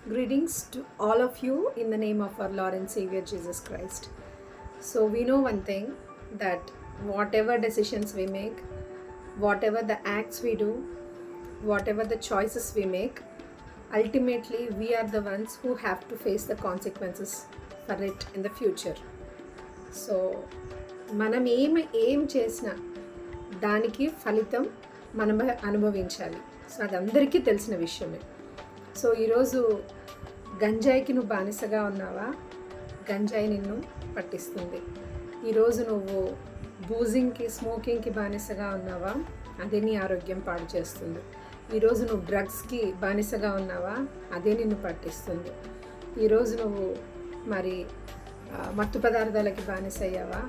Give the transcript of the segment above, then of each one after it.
Greetings to all of you in the name of our Lord and Savior Jesus Christ. So, we know one thing, that whatever decisions we make, whatever the acts we do, whatever the choices we make, ultimately we are the ones who have to face the consequences for it in the future. So మనం ఏం చేసినా దానికి ఫలితం మనం అనుభవించాలి. So అది అందరికీ తెలిసిన విషయమే. సో ఈరోజు గంజాయికి నువ్వు బానిసగా ఉన్నావా? గంజాయి నిన్ను పట్టిస్తుంది. ఈరోజు నువ్వు బూజింగ్కి, స్మోకింగ్కి బానిసగా ఉన్నావా? అదే నీ ఆరోగ్యం పాడు చేస్తుంది. ఈరోజు నువ్వు డ్రగ్స్కి బానిసగా ఉన్నావా? అదే నిన్ను పట్టిస్తుంది. ఈరోజు నువ్వు మరి మత్తు పదార్థాలకి బానిసయ్యావా?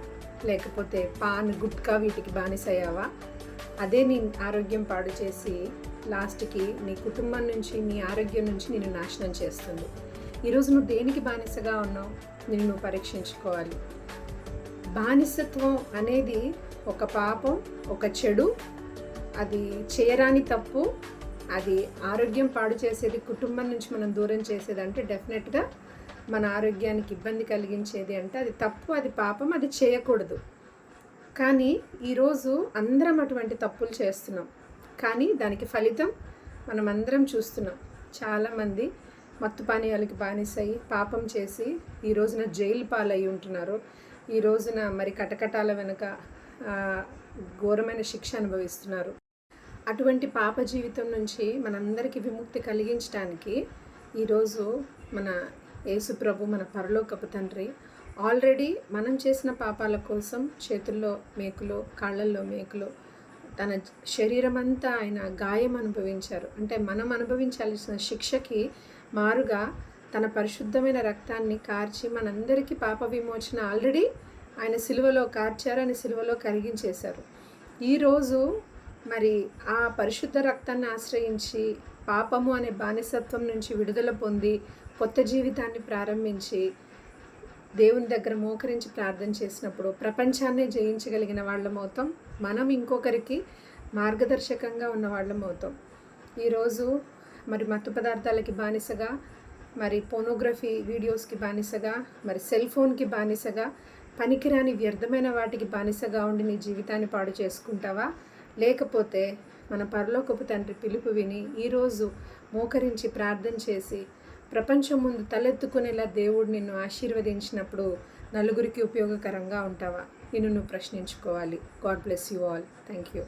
లేకపోతే పాన్, గుట్కా వీటికి బానిసయ్యావా? అదే నీ ఆరోగ్యం పాడు చేసి లాస్ట్కి నీ కుటుంబం నుంచి, నీ ఆరోగ్యం నుంచి నిన్ను నాశనం చేస్తుంది. ఈరోజు నువ్వు దేనికి బానిసగా ఉన్నావు? నిన్ను నువ్వు పరీక్షించుకోవాలి. బానిసత్వం అనేది ఒక పాపం, ఒక చెడు, అది చేయరాని తప్పు, అది ఆరోగ్యం పాడు చేసేది, కుటుంబం నుంచి మనం దూరం చేసేది. అంటే డెఫినెట్గా మన ఆరోగ్యానికి ఇబ్బంది కలిగించేది అంటే అది తప్పు, అది పాపం, అది చేయకూడదు. కానీ ఈరోజు అందరం అటువంటి తప్పులు చేస్తున్నాం. కానీ దానికి ఫలితం మనం అందరం చూస్తున్నాం. చాలామంది మత్తు పానీయాలకి బానిసయి పాపం చేసి ఈ రోజున జైలు పాలయ్యి ఉంటున్నారు. ఈ రోజున మరి కటకటాల వెనుక ఘోరమైన శిక్ష అనుభవిస్తున్నారు. అటువంటి పాప జీవితం నుంచి మనందరికీ విముక్తి కలిగించడానికి ఈరోజు మన యేసు ప్రభు, మన పరలోకపు తండ్రి ఆల్రెడీ మనం చేసిన పాపాల కోసం చేతుల్లో మేకులు, కాళ్ళల్లో మేకులు, తన శరీరం అంతా ఆయన గాయం అనుభవించారు. అంటే మనం అనుభవించాల్సిన శిక్షకి మారుగా తన పరిశుద్ధమైన రక్తాన్ని కార్చి మనందరికీ పాప విమోచన ఆల్రెడీ ఆయన సిలువలో కార్చారు, ఆయన సిలువలో కరిగించేశారు. ఈరోజు మరి ఆ పరిశుద్ధ రక్తాన్ని ఆశ్రయించి పాపము అనే బానిసత్వం నుంచి విడుదల పొంది కొత్త జీవితాన్ని ప్రారంభించి దేవుని దగ్గర మోకరించి ప్రార్థన చేసినప్పుడు ప్రపంచాన్నే జయించగలిగిన వాళ్ళం అవుతాం. మనం ఇంకొకరికి మార్గదర్శకంగా ఉన్న వాళ్ళం అవుతాం. ఈరోజు మరి మత్తు పదార్థాలకి బానిసగా, మరి పోనోగ్రఫీ వీడియోస్కి బానిసగా, మరి సెల్ ఫోన్కి బానిసగా, పనికిరాని వ్యర్థమైన వాటికి బానిసగా ఉండి నీ జీవితాన్ని పాడు చేసుకుంటావా? లేకపోతే మన పరలోకపు తండ్రి పిలుపు విని ఈరోజు మోకరించి ప్రార్థన చేసి ప్రపంచం ముందు తలెత్తుకునేలా దేవుడు నిన్ను ఆశీర్వదించినప్పుడు నలుగురికి ఉపయోగకరంగా ఉంటావా? నిన్ను నువ్వు ప్రశ్నించుకోవాలి. God bless you all. Thank you.